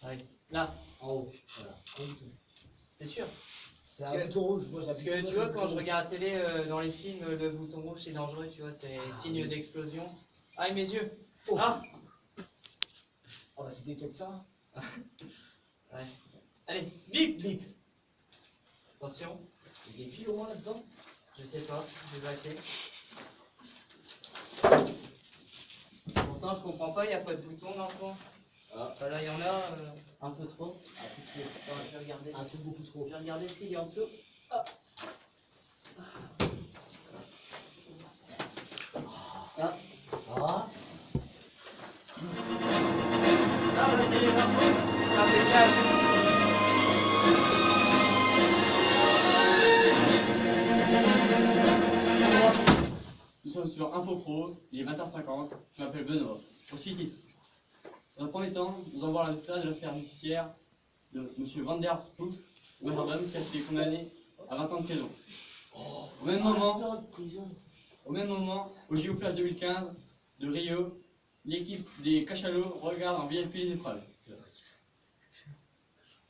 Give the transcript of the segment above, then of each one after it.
Ouais. Là, En haut, voilà. c'est sûr. C'est un bouton rouge, moi Parce que tu vois, quand je regarde la télé, dans les films, le bouton rouge c'est dangereux, tu vois, c'est signe d'explosion. Ah, et mes yeux. Oh. Ah. Oh bah c'était peut-être ça. Ouais. Allez, bip. Bip. Attention. Il y a des piles au moins là-dedans. Je sais pas, je vais baquer. Pourtant, je comprends pas, il n'y a pas de bouton dans le fond. Ah. Enfin, là, il y en a un peu trop. Un peu trop. Attends, je vais regarder. Un truc beaucoup trop. Je vais regarder ce qu'il y a en dessous. Ah. Ah. Ah. Ah, bah, c'est les infos. Impeccable. Nous sommes sur Info Pro, il est 20h50, je m'appelle Benoît. Aussi titre. Dans un premier temps, nous allons voir la phase de l'affaire judiciaire de M. Van der Spook, majordome, qui a été condamné à 20 ans de prison. Au même moment, au JO Plage 2015 de Rio, l'équipe des cachalots regarde en VIP les épreuves.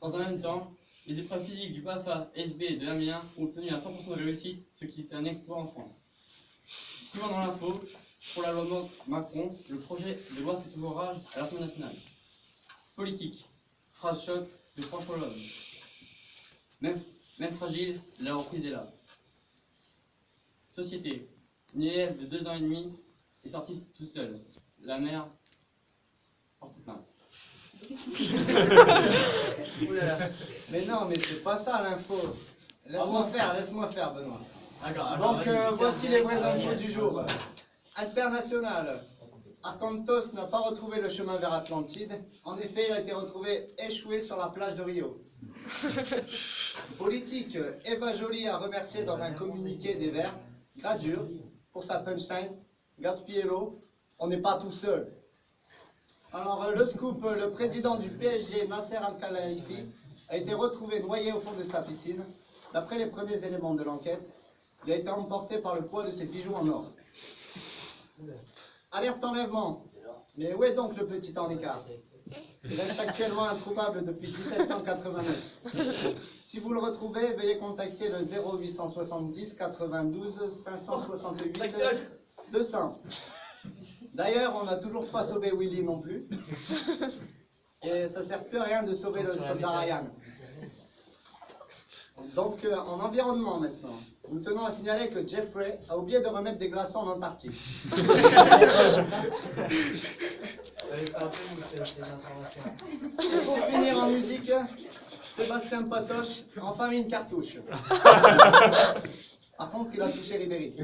Dans un même temps, les épreuves physiques du BAFA SB de Amiens ont obtenu un 100% de réussite, ce qui est un exploit en France. Toujours dans l'info, pour la loi Macron, le projet de loi fait toujours rage à l'Assemblée nationale. Politique, phrase choc de François Hollande. Même fragile, la reprise est là. Société, une élève de 2 ans et demi est sortie toute seule. La mère porte plainte. Mais non, mais c'est pas ça l'info. Laisse-moi faire, Benoît. Donc voici les vraies infos du jour. International. Arcantos n'a pas retrouvé le chemin vers Atlantide. En effet, il a été retrouvé échoué sur la plage de Rio. Politique. Eva Joly a remercié dans un communiqué des Verts Gradure pour sa punchline. Gaspiller l'eau, on n'est pas tout seul. Alors le scoop, le président du PSG, Nasser Al-Khelaifi, a été retrouvé noyé au fond de sa piscine. D'après les premiers éléments de l'enquête, il a été emporté par le poids de ses bijoux en or. Alerte enlèvement. Mais où est donc le petit Henricard? Il reste actuellement introuvable depuis 1789. Si vous le retrouvez, veuillez contacter le 0870 92 568 200. D'ailleurs, on n'a toujours pas sauvé Willy non plus. Et ça ne sert plus à rien de sauver le soldat Ryan. Donc, en environnement maintenant, nous tenons à signaler que Jeffrey a oublié de remettre des glaçons en Antarctique. Et pour finir en musique, Sébastien Patoche a enfin mis une cartouche. Par contre, il a touché Ribéry.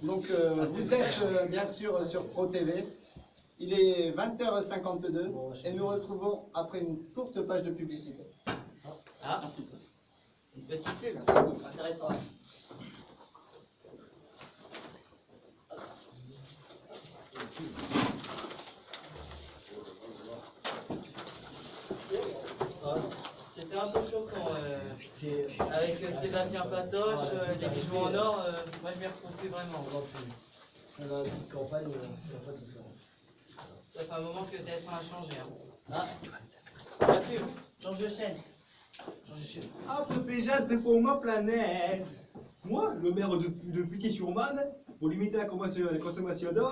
Donc, vous êtes bien sûr sur Pro TV. Il est 20h52 et nous retrouvons après une courte page de publicité. Ah, merci. Une petite pub, intéressant. C'était un peu choquant. Avec Sébastien Patoche, des bijoux en or, moi je m'y retrouve plus vraiment. On a une petite campagne, on fait pas tout ça. Ça fait un moment que TF1 a changé. Hein. Ah, la pub, change de chaîne. Ah, Protégeas de pour ma planète. Moi, le maire de Puitier-sur-Marne, pour limiter la consommation d'eau,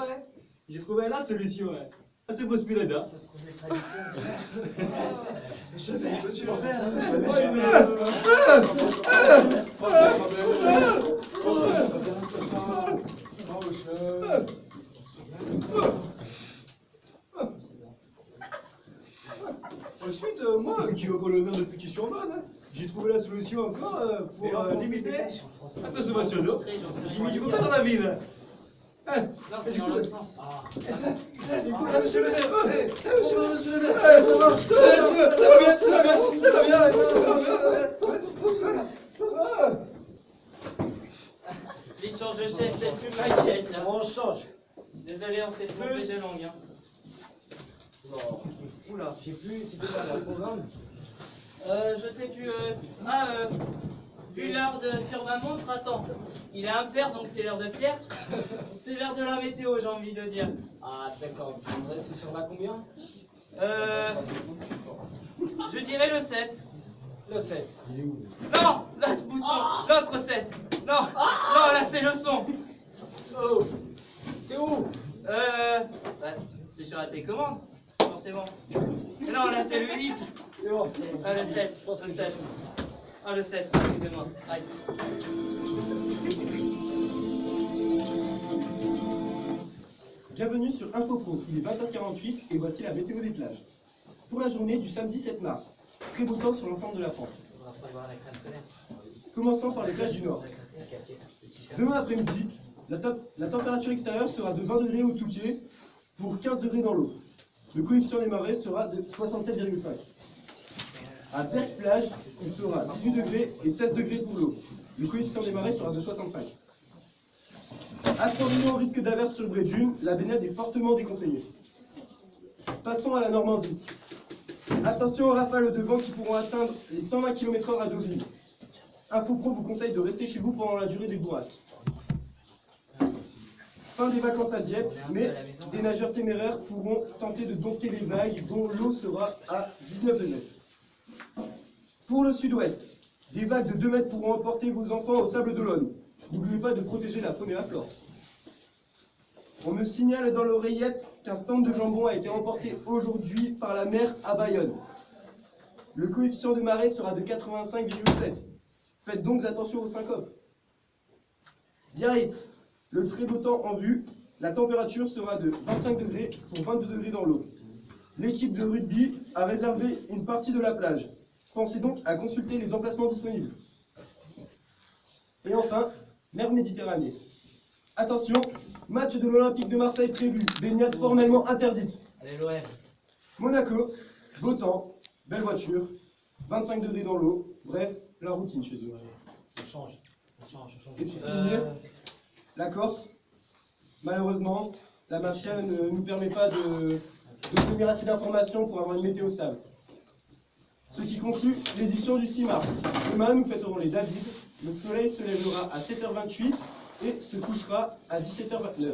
j'ai trouvé la solution. Ah, c'est Bospilada. Ensuite, moi, qui est encore le maire de Puitier-sur-Marne, j'ai trouvé la solution encore pour limiter la consommation d'eau. J'ai mis du coca dans la ville. Non, c'est dans l'autre sens. Monsieur le maire, monsieur le maire, ça va bien, ça va bien. Vite, change de chaîne, c'est plus m'inquiète là. On change. Désolé, on s'est trompé de langue. Hein. Non. Oula. Je sais plus, c'était pas le programme. Je sais plus. Vu l'heure sur ma montre, attends. Il est impair, donc c'est l'heure de Pierre. C'est l'heure de la météo, j'ai envie de dire. Ah, d'accord. C'est sur la combien? Je dirais le 7. Le 7. Il est où? Non, l'autre bouton, l'autre 7. Non, non, là c'est le son. Oh. C'est où? Bah, c'est sur la télécommande, forcément. Mais non, là c'est le 8. C'est bon. Ah, le 7, Je pense que le c'est 7. Ah, le 7, excusez-moi. Aïe. Bienvenue sur InfoPro, il est 20h48 et voici la météo des plages. Pour la journée du samedi 7 mars, très beau temps sur l'ensemble de la France. Commençant par les plages du Nord. Demain après-midi, la température extérieure sera de 20 degrés au Touquet pour 15 degrés dans l'eau. Le coefficient des marées sera de 67,5. À Berck-Plage, il fera 18 degrés et 16 degrés pour l'eau. Le coefficient des marées sera de 65. Attention au risque d'averse sur le Brédune, la baignade est fortement déconseillée. Passons à la Normandie. Attention aux rafales de vent qui pourront atteindre les 120 km/h à Deauville. InfoPro vous conseille de rester chez vous pendant la durée des bourrasques. Fin des vacances à Dieppe, mais des nageurs téméraires pourront tenter de dompter les vagues dont l'eau sera à 19 degrés. Pour le sud-ouest, des vagues de 2 mètres pourront emporter vos enfants au Sable d'Olonne. N'oubliez pas de protéger la faune et la flore. On me signale dans l'oreillette qu'un stand de jambon a été emporté aujourd'hui par la mer à Bayonne. Le coefficient de marée sera de 85,7. Faites donc attention aux syncopes. Biarritz, le très beau temps en vue, la température sera de 25 degrés pour 22 degrés dans l'eau. L'équipe de rugby a réservé une partie de la plage. Pensez donc à consulter les emplacements disponibles. Et enfin, mer Méditerranée. Attention, match de l'Olympique de Marseille prévu, baignade formellement interdite. Allez, l'OM. Monaco, beau temps, belle voiture, 25 degrés dans l'eau, bref, la routine chez eux. On change. Et pour finir, la Corse, malheureusement, la mafia ne nous permet pas de fournir assez d'informations pour avoir une météo stable. Ce qui conclut l'édition du 6 mars. Demain, nous fêterons les David. Le soleil se lèvera à 7h28 et se couchera à 17h29.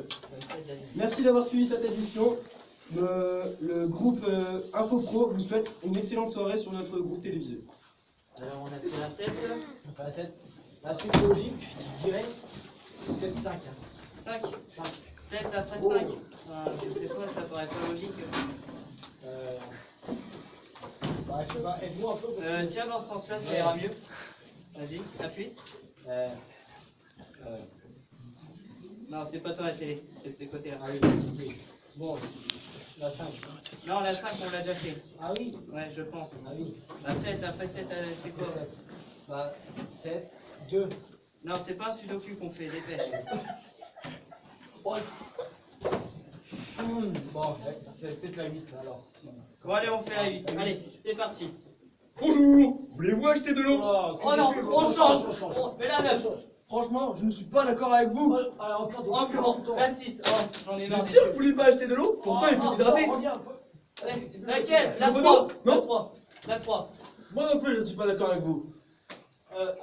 Merci d'avoir suivi cette édition. Le groupe InfoPro vous souhaite une excellente soirée sur notre groupe télévisé. Alors, on a fait la 7. La 7. La suite logique, je dirais, c'est peut-être 5. 5. 5. 7 après Oh. 5. Je sais pas, ça paraît pas logique. Bah, je sais pas, aide-moi un peu. Parce que... Tiens, dans ce sens-là, ça ira mieux. Vas-y, appuie. Non, c'est pas toi la télé, c'est de ce côté-là. Ah oui, oui. Bon, la 5. Non, la 5, on l'a déjà fait. Ah oui. Ouais, je pense. Ah oui. La 7, après 7, c'est quoi? 7. Bah, 7, 2. Non, c'est pas un sudoku qu'on fait, dépêche. Bon, c'est peut-être la 8 alors. Bon, allez, on fait la 8. Allez, c'est parti. Bonjour, voulez-vous acheter de l'eau? Oh non, on change. On met la 9. Franchement, je ne suis pas d'accord avec vous. Alors, Encore, la 6. Oh, j'en ai marre. Bien sûr que vous voulez pas acheter de l'eau, pourtant il faut s'hydrater. Laquelle? La Tu veux 3. pas d'eau? La Non. 3. La 3. Moi non plus, je ne suis pas d'accord avec vous.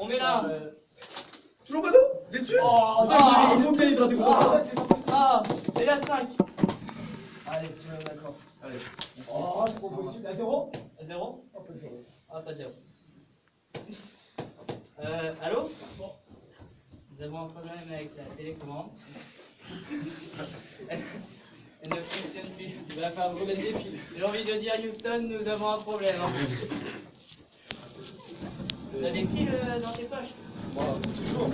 On met la 1. Toujours pas d'eau? Vous êtes sûr? Il faut bien hydrater vos enfants. Ah, et la 5. Allez, tu es d'accord. Allez. Oh, c'est pas possible. La 0? 0. Oh, pas de 0. Ah, pas de 0. Allô? Nous avons un problème avec la télécommande. Elle ne fonctionne plus. Il va faire remettre des fils. J'ai envie de dire Houston, nous avons un problème. Hein. T'as des fils dans tes poches? Voilà, toujours.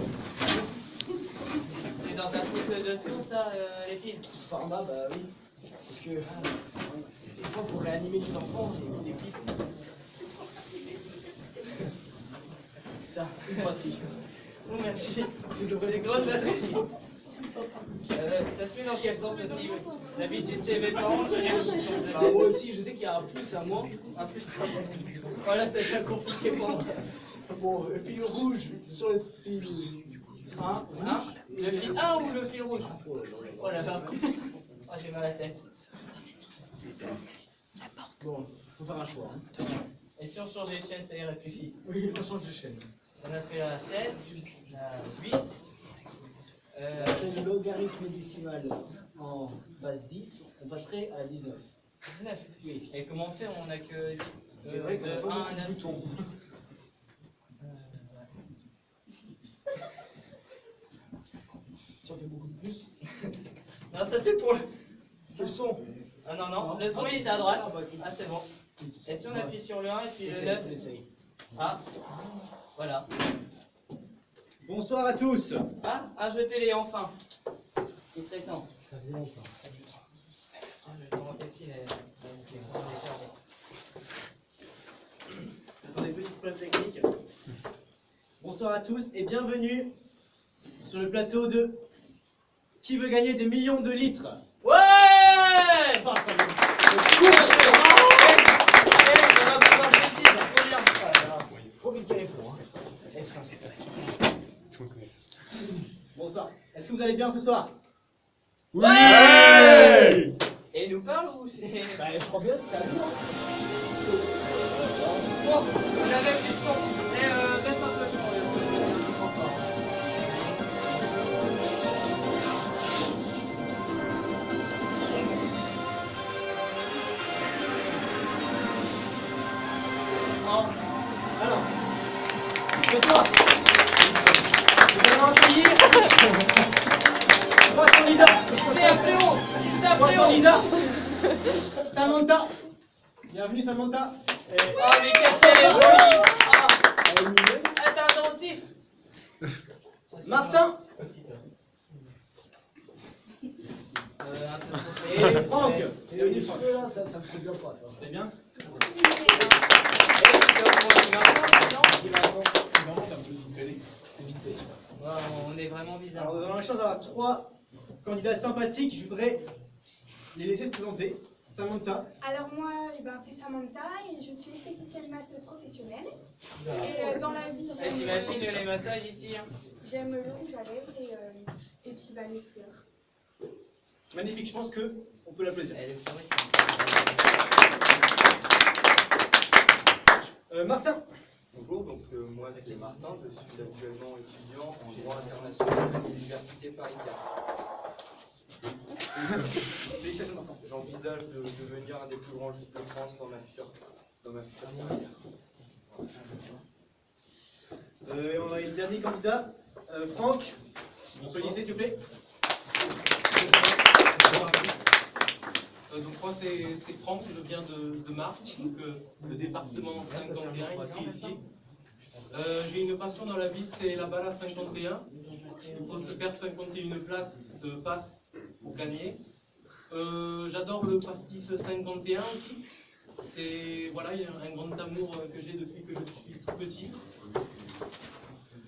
C'est dans ta trousse de secours, ça, les fils? Ce format, bah oui. Parce que des fois, pour réanimer les enfants, il y a des fils. Ça, une batterie. Oh, merci. C'est des grosses batteries. Ça se met dans quel sens aussi? D'habitude, c'est mes parents, je les Bah, moi aussi, je sais qu'il y a un plus à moi. un plus. Voilà, ça devient compliqué pour moi. Bon, le fil rouge sur le fil 1. Hein? Le fil 1 ou le fil rouge? Oh là là. Oh, j'ai mal à la tête. Bon, faut faire un choix. Hein. Et si on changeait de chaîne, ça irait plus vite. Oui, on change de chaîne. On a fait la 7, la 8. Après le logarithme décimal en base 10, on passerait à 19. 19. Oui. Et comment on fait? On a que. C'est vrai qu'on a pas beaucoup de 9. boutons. Si on fait beaucoup de plus, Non, ça c'est pour le. c'est le son. Ah non, non, Non. le son il est à droite. Ah, bah, si. Ah, c'est bon. Et si on appuie sur le 1 et puis le Essaye, 9? essaye. Ah, voilà. Bonsoir à tous. Ah, un jeu télé enfin. Il serait temps. Ça faisait longtemps. Ah, je vais te remonter le fil et télécharger. Attendez, petit problème technique. Bonsoir à tous et bienvenue sur le plateau de Qui veut gagner des millions de litres? Ouais! Enfin, ça va. On va pouvoir se le dire, trop bien. Trop vite qu'elle répond. S5. Bonsoir. Est-ce que vous allez bien ce soir? Ouais! Et il nous parle ou c'est. Bah, je crois bien que ça dure. Bon, on avait plus de son. Et baisse un peu le son. Alors, ce soir, nous allons accueillir 3 candidats. C'est un fléau! C'est un 3 fléau! candidats. Samantha. Bienvenue Samantha. Oh, mais qu'est-ce qu'elle est jolie! Ah, attends, 06! Martin et Franck. Et les cheveux là, ça me fait bien pas ça. C'est bien. On est vraiment bizarre. Alors nous avons la chance d'avoir 3 candidats sympathiques. Je voudrais les laisser se présenter. Samantha. Alors moi, c'est Samantha et je suis esthéticienne masseuse professionnelle. Et dans la vie, Eh, t'imagines les massages ici hein? j'aime le rouge à lèvres et puis les fleurs. Magnifique, je pense que on peut l'applaudir. Elle est fleuriste. Martin. Bonjour, donc moi c'est Martin, je suis actuellement étudiant en droit international à l'université Paris 4. Félicitations Martin. J'envisage de devenir un des plus grands juges de France dans ma future carrière. Et on a le dernier candidat, Franck. On peut lycée s'il vous plaît. Donc moi c'est Franck, je viens de Marche, donc le département 51 ici. J'ai une passion dans la vie, c'est la balade 51. Il faut se faire 51 places de passe pour gagner. J'adore le pastis 51 aussi. C'est voilà, il y a un grand amour que j'ai depuis que je suis tout petit.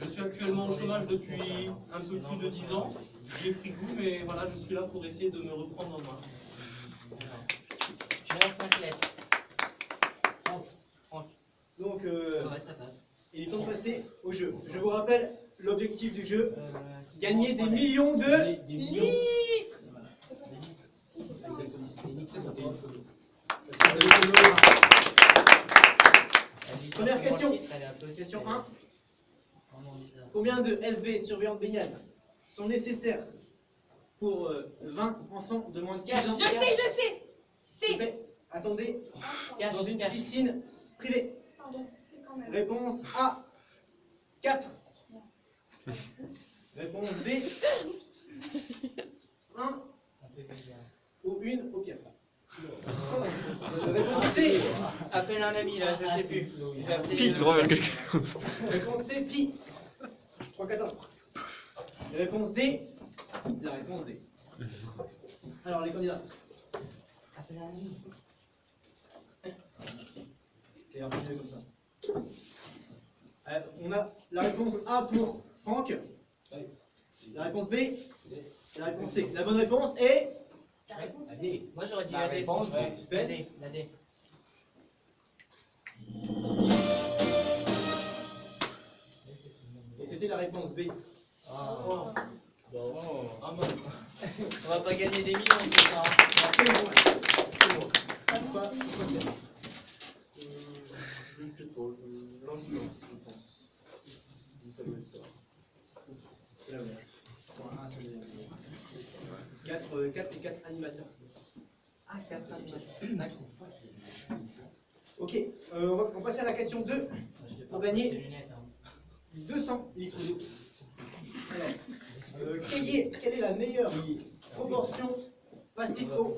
Je suis actuellement au chômage depuis un peu plus de 10 ans. J'ai pris goût, mais voilà, je suis là pour essayer de me reprendre en main. Tu as 5 lettres. Donc, Ouais, ça passe. il est temps de passer au jeu. Je vous rappelle l'objectif du jeu, gagner des millions de... Litres. C'est pas ça. Si, c'est ça. Première question. Question 1. Combien de SB surveillants de baignade sont nécessaires pour 20 enfants de moins de 6 ans? Je sais. S'il vous plaît, attendez, Cache, dans une cache. piscine privée. Pardon, c'est quand même. Réponse A, 4. Réponse B, 1 ou 1 au pire. Réponse C, Appelle un ami là, je sais plus. J'ai appelé, Pi 3,14. réponse C, pi. 3,14. Réponse D, la réponse D. Alors les candidats. Appelle un ami. C'est un peu mieux comme ça. On a la réponse A pour Franck. La réponse B. Et la réponse C. La bonne réponse est... La réponse La D. Moi j'aurais dit La la D. réponse, Ouais, bon, la D. La D. Et c'était la réponse B. Oh. Ah mince. On va pas gagner des millions, c'est ça. Pourquoi c'est Je ne sais pas, l'instant, je pense. Ça doit être ça. C'est la bonne. 4, c'est 4 animateurs. Ah, 4 animaux. Ok, on va passer à la question 2 pour gagner 200 litres d'eau. Alors, quelle est la meilleure proportion pastis-eau?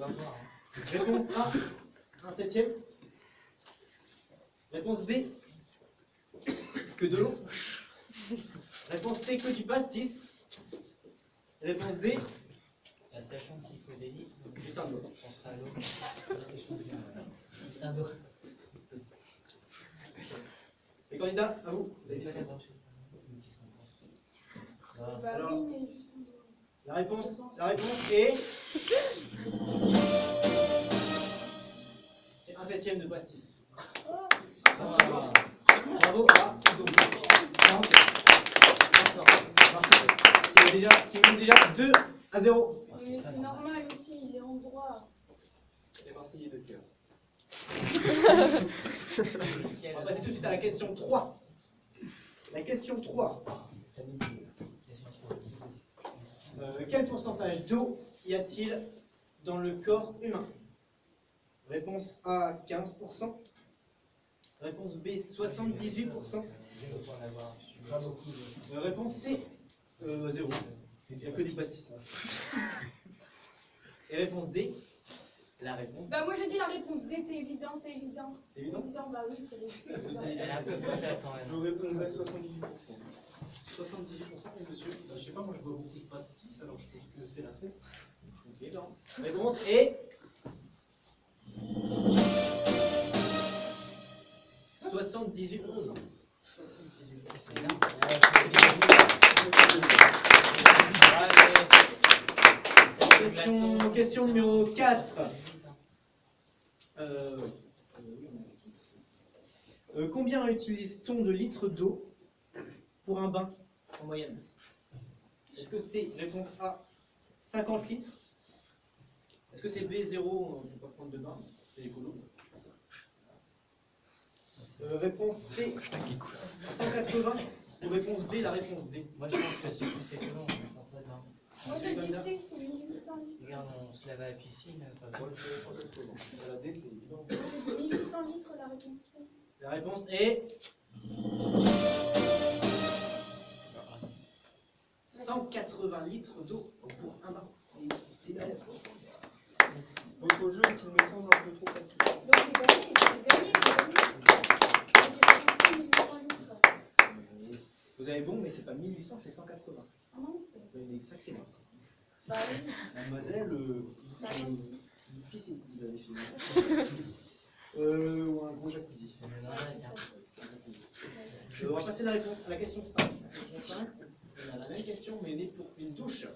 Réponse A, 1/7. Réponse B, que de l'eau. Réponse C, que du pastis. Réponse D, Sachant qu'il faut des litres, donc juste un doigt. on sera à l'eau. Juste un doigt. Les candidats, à vous. Vous avez dit ça. Bah Alors, oui, mais juste un peu. la réponse est... C'est 1/7 de pastis. Bravo. Ah, ils ont qui mène déjà 2-0. Mais c'est normal aussi, il est en droit. Les Marseillais de cœur. On va passer tout de suite à la question 3. La question 3. Quel pourcentage d'eau y a-t-il dans le corps humain? Réponse A, 15%. Réponse B, 78%. Réponse C, 0. Il n'y a que du pastis. Et réponse D, la réponse D. Bah moi je dis la réponse D, c'est évident, c'est évident. C'est évident? Bah oui, c'est évident. Elle est un peu peut-être quand Je même. répondrai 78%. 78%, et monsieur? Je sais pas, moi je bois beaucoup de pastis, alors je pense que c'est la C. Ok, non. Réponse est... 78%. C'est bien. Question numéro 4. Combien utilise-t-on de litres d'eau pour un bain en moyenne? Est-ce que c'est réponse A, 50 litres? Est-ce que c'est B, 0, on ne peut pas prendre de bain, c'est écolo? Réponse C, 180. Ou réponse D, la réponse D. Moi je pense que c'est plus écolo, on ne prend pas de bain. Moi je dis C, c'est 1800 litres. Regarde, on se lave à la piscine. Pas Moi, je dirais 180. La D, c'est évident. Moi je dis 1800 litres, la réponse C. La réponse est... 180 litres d'eau pour un bain. C'est énorme. Votre jeu, il me semble un peu trop facile. Donc j'ai gagné, j'ai gagné. Donc j'ai réponse 1800 litres. Vous avez bon, mais c'est pas 1800, c'est 180. Ah non, c'est... Vous avez des sacrés mains. Bah oui. Mademoiselle, Bah c'est oui. une piscine que vous avez chez vous. Ou un gros jacuzzi. C'est le normal, hein. On va passer à la question 5. La question 5, on a la même question, mais née pour une douche.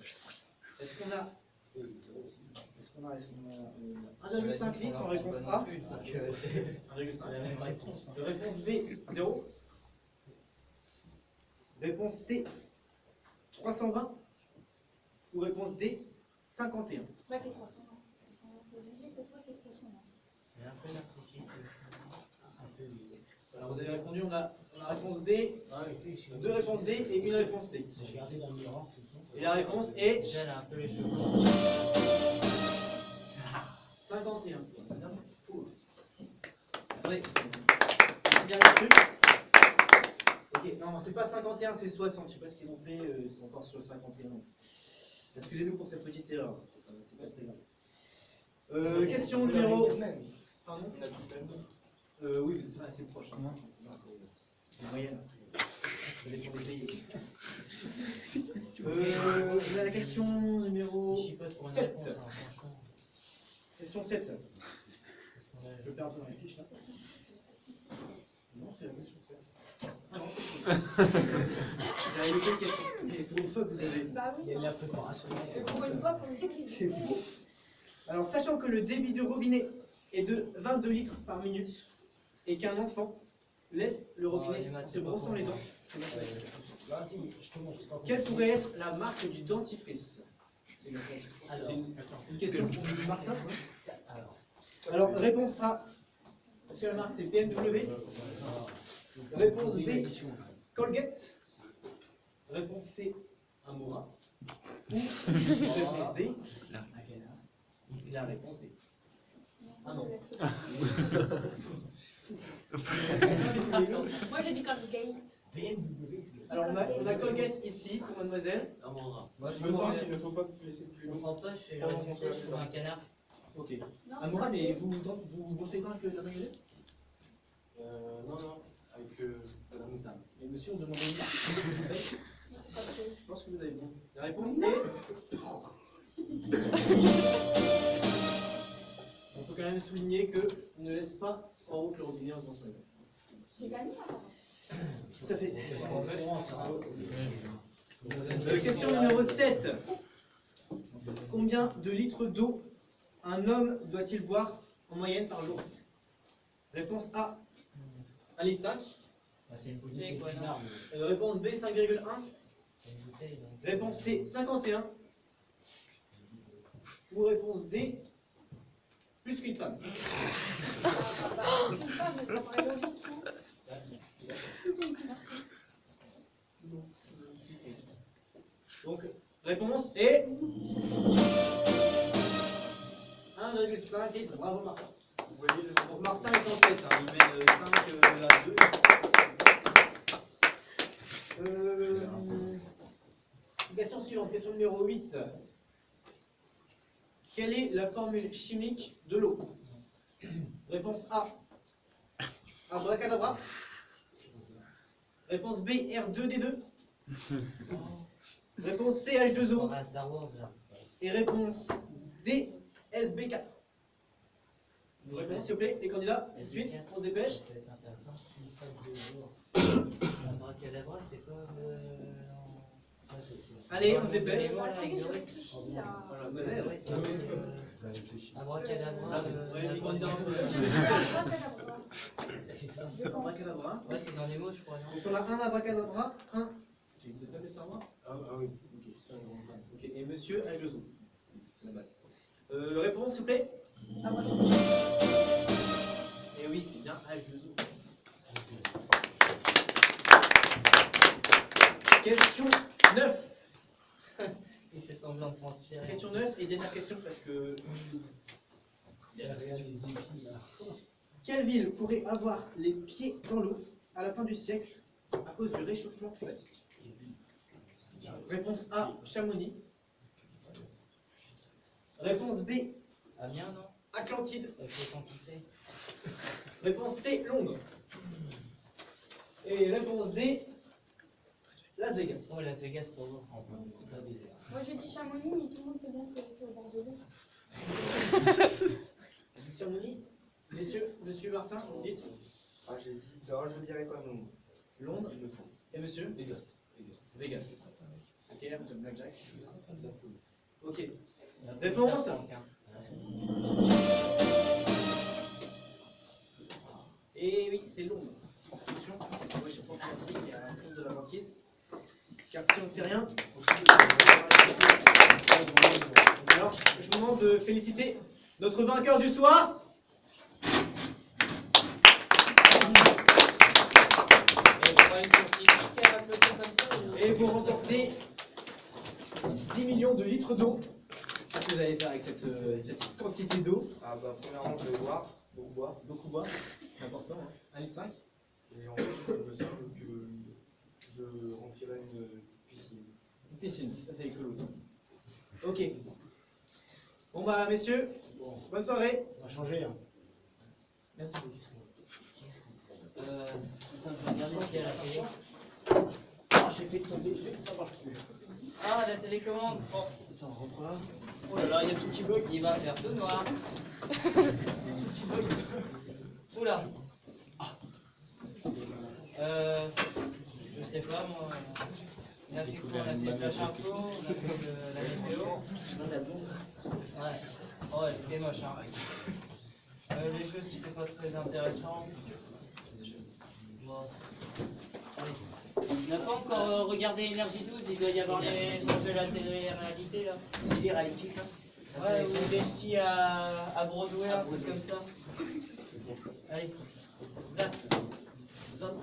Est-ce qu'on a 1,5 litres en réponse A? 1,5 réponse. Réponse B, 0. Réponse C, 320. Ou réponse D, 51. Bah c'est 300. C'est obligé, cette fois c'est 300. C'est un peu narcissique. Un peu. Alors vous avez répondu, on a réponse D, 2 réponses D et une réponse C. Et la réponse est... Déjà, elle a un peu les cheveux. 51. Fou. Attendez. C'est bien le truc. Ok, non, c'est pas 51, c'est 60. Je sais pas ce qu'ils ont fait, ils sont encore sur le 51. Excusez-nous pour cette petite erreur. C'est pas très grave. Question numéro... Pardon? On a tout le même. Oui, vous êtes assez proche. Hein. C'est moyenne. Ça dépend des pays. La question numéro 7. Question 7. Je perds un peu dans les fiches là. Non, c'est la question 7. Ah non, j'avais loupé une question. Mais pour une fois que vous avez... Bah oui. Il y a de la préparation. Pour une fois, pour une fois. C'est fou. Alors, sachant que le débit du robinet est de 22 litres par minute et qu'un enfant laisse le robinet en se brossant les dents, quelle pourrait être la marque du dentifrice? C'est une question pour Martin. Alors, réponse A. Est-ce que la marque c'est BMW? Réponse B, Colgate. Réponse C, Amora. Ou réponse D, la réponse D. Ah non. Moi j'ai dit Colgate. Alors on a Colgate ici pour mademoiselle. Moi, je me sens qu'il ne faut pas laisser plus Je long. comprends pas, je fais le résultat, je suis dans un canard. Ok. Non, Amora, mais vous bossez quand avec la mayonnaise? Non, avec de la moutarde. Et monsieur, on demandait une marque. moi, c'est pas trop. Je pense que vous avez bon. La réponse est... On peut quand même souligner que ne laisse pas en route le robinet en ce moment. J'ai gagné. Tout à fait. Question numéro 7. Combien de litres d'eau un homme doit-il boire en moyenne par jour? Réponse A, 1,5 litre. C'est une bouteille, quoi, non? Réponse B, 5,1. C'est une bouteille, donc. Réponse C, 51. Ou réponse D, plus qu'une femme. Une femme, ça paraît logique, non? Merci. Donc, réponse est 1,5 litres. Bravo Martin. Vous voyez le Donc Martin est en tête, hein. Il mène 5 à 2. Question suivante, question numéro 8. Quelle est la formule chimique de l'eau? Réponse A, abracadabra. Réponse B, R2D2. Réponse C, H2O. Ah, Star Wars, là. Et réponse D, SB4. Une réponse, s'il vous plaît, les candidats. Tout de suite, on se dépêche. Ça peut être intéressant. Une fois de jour. Abracadabra, c'est quoi ça, c'est- Allez, on se dépêche. Attendez, je réfléchis là. Voilà, Abracadabra. Ouais, les candidats. Je dis abracadabra. C'est ça. Abracadabra. Ouais, c'est dans les mots, je crois, non? Donc on a un abracadabra, un. Ok, vous êtes pas de Star Wars? Ah oui. Ok, c'est un grand fan. Ok, et monsieur H2O. C'est la base. Réponse, s'il vous plaît. Et oui, c'est bien H2O. Question 9. Il fait semblant de transpirer. Question 9 et dernière question parce que. Quelle ville pourrait avoir les pieds dans l'eau à la fin du siècle à cause du réchauffement climatique? Réponse A, Chamonix. Réponse B, Amiens, non? Atlantide. Avec les quantités. Réponse C, Londres. Et réponse D, Las Vegas. Oh, Las Vegas, c'est beau. Moi je dis Chamonix, mais tout le monde sait bien que c'est au bord de l'eau. Chamonix. Monsieur Martin, vous dites Ah, j'hésite. Alors, je dirais quand même Londres. Londres. Il me semble. Et monsieur Vegas. Ok, un petit blackjack. Ok. Réponse. Et oui, c'est Londres. Attention, le réchauffement climatique et à la fonte de la banquise. Car si on ne fait rien. Alors, je vous demande de féliciter notre vainqueur du soir. Et vous remportez 10 millions de litres d'eau. Qu'est-ce que vous allez faire avec cette quantité d'eau? Ah bah, premièrement, je vais boire. Beaucoup boire. Beaucoup boire, c'est important, hein. 1,5 litre. Et en fait, il me semble que je remplirai une piscine. Une piscine, ça c'est écolo ça. Ok. Bon bah messieurs, bonne soirée. On va changer. Hein. Merci beaucoup. Putain, je vais regarder ce qu'il y a à la télé. Ah, j'ai fait tomber, ça marche plus. Ah, la télécommande. Bon. Attends, reprends là. Oh là là, il y a tout qui bug. Il va faire tout noir. Oula. Je sais pas moi. On a fait quoi? On a fait le flash info, on a fait la météo. Ouais. Oh, elle était moche, hein. Les jeux, c'était pas très intéressant. Bon. Allez. On n'a pas encore regardé Énergie 12, il doit y avoir les sens de la télé-réalité là. Les réalités face. Ouais, ou des ch'tis à Broadway, un truc comme ça. Allez, zap. Zap.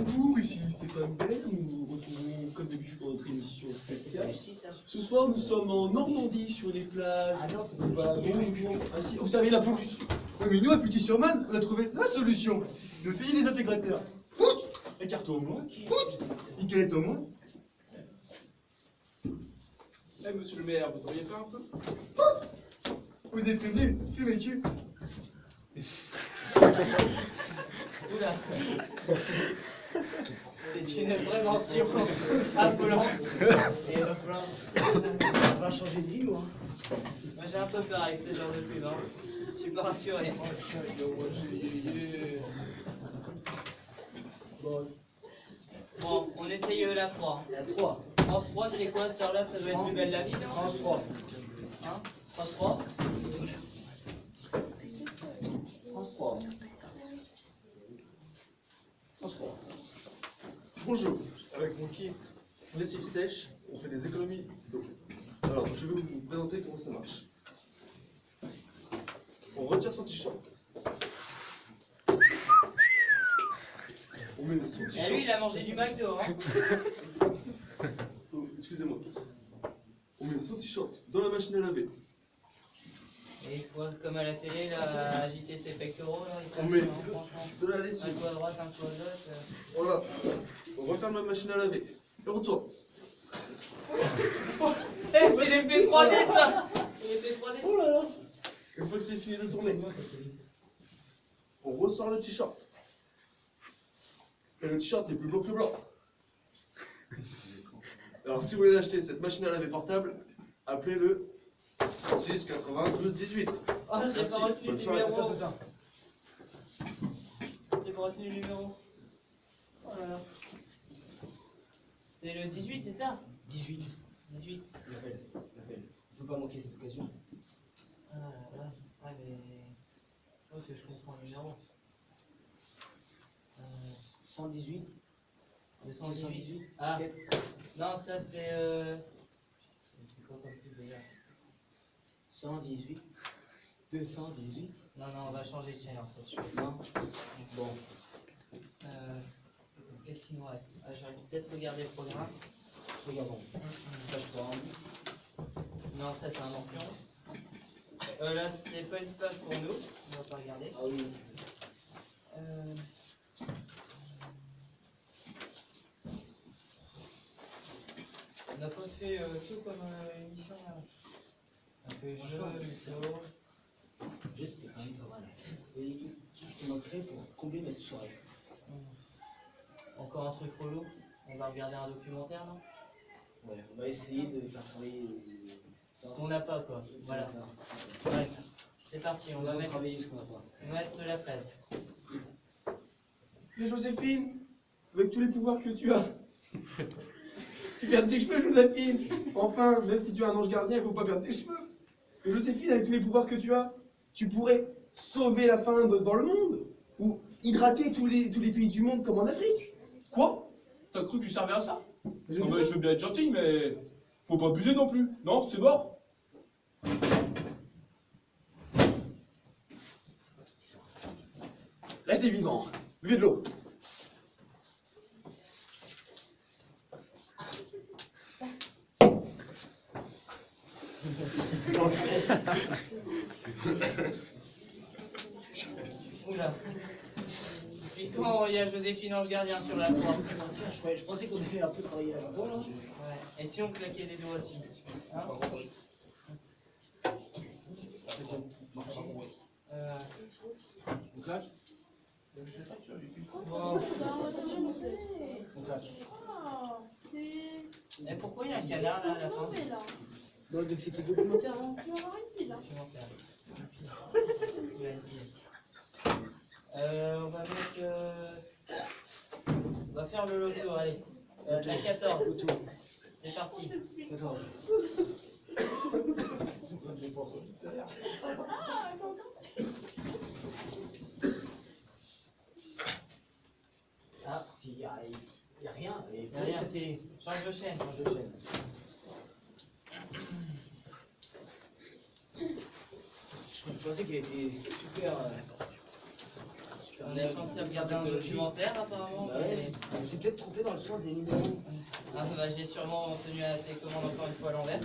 Bonjour, ici Stéphane Bell. Nous nous retrouvons comme d'habitude pour notre émission spéciale. qui ça? Ce soir, nous sommes en Normandie, sur les plages. Ah non, Voilà, bon. Ainsi, observez la pollution. Oui, mais nous, à Petit-sur-Marne, on a trouvé la solution. Le pays des intégrateurs. Pout! Écarte-toi au moins. Pout! Niquelette au moins. Eh, monsieur le maire, vous auriez fait un feu? Pout! Vous êtes prévenu, fumez le cul. Oula. C'est une prévention affolante. Et il va falloir changer de vie, moi. Moi j'ai un peu peur avec ce genre de pub, hein. Je suis pas rassuré. Bon, on essaye la 3. La 3. France 3, c'est quoi cette heure-là? Ça doit être plus belle la vie, non? France 3. Hein? France 3? France 3. France 3. Bonjour, avec mon kit lessive sèche, on fait des économies d'eau. Alors, je vais vous présenter comment ça marche. On retire son t-shirt. On met son Et t-shirt. lui, il a mangé du McDo, hein? Oh, excusez-moi. On met son t-shirt dans la machine à laver. Et il se voit comme à la télé, là, à agiter ses pectoraux, là. Il On met s'affiche, hein, franchement. de la Un lessive. coup à droite, un coup à gauche. Voilà. On referme la machine à laver. Et on tourne. Eh, c'est l'effet 3D, ça! C'est l'effet 3D. Oh là là. Une fois que c'est fini de tourner, on ressort le t-shirt. Et le t-shirt est plus beau que blanc. Alors, si vous voulez l'acheter, cette machine à laver portable, appelez le 6 92 18. Ah, j'ai Merci. pas retenu le Bonne soirée. numéro. J'ai pas retenu le numéro. Oh là là. C'est le 18, c'est ça? 18. 18. L'appel. On peut pas manquer cette occasion. Ah là là. Ah, mais. Oh, que je comprends le numéro. 118. 218. Ah. Ok. Non, ça c'est. C'est quoi comme pub déjà? 118. 218. Non, non, on va changer de chaîne en fait. Non. Bon. Qu'est-ce qu'il nous reste? Ah, j'aurais peut-être regardé le programme. Regardons. Page 3. Non, ça c'est un lampion. Là, c'est pas une page pour nous. On va pas regarder. Ah oui. On n'a pas fait tout comme émission là. On a fait jeu, météo. Juste des petits pas mal. Et qu'est-ce qui manquerait pour combler notre soirée? Encore un truc relou. On va regarder un documentaire, non? Ouais, on va essayer de faire travailler. Ce qu'on n'a pas, quoi. Voilà. Ça. Ouais. C'est parti, on va mettre travailler ce qu'on n'a pas. la fraise. Mais Joséphine, avec tous les pouvoirs que tu as, tu perds tes cheveux, Joséphine. Enfin, même si tu es un ange gardien, il faut pas perdre tes cheveux. Mais Joséphine, avec tous les pouvoirs que tu as, tu pourrais sauver la faim dans le monde, ou hydrater tous les pays du monde comme en Afrique. Quoi? T'as cru que je servais à ça? Je Non, dis mais pas. je veux bien être gentil, mais faut pas abuser non plus. Non, c'est mort. Restez vivant. Buvez de l'eau. Oula. Et quand il y a Joséphine Ange Gardien sur la 3. Tiens, je pensais qu'on allait un peu travailler là-dedans, là. Ouais. Et si on claquait des doigts aussi, hein? On claque. Bon. On claque. Et pourquoi il y a un canard là à la fin? Donc c'était documentaire, là. Documentaire. Vas-y. On va mettre. On va faire le loto, allez. La 14. C'est parti. 14. Ah, S'il y a rien, et il y a rien. Change de chaîne. change de chaîne. Je pensais qu'il était super On est censé regarder un documentaire apparemment. Bah ouais, c'est peut-être trompé dans le sens des numéros. Ah bah j'ai sûrement tenu à la télécommande encore une fois à l'envers.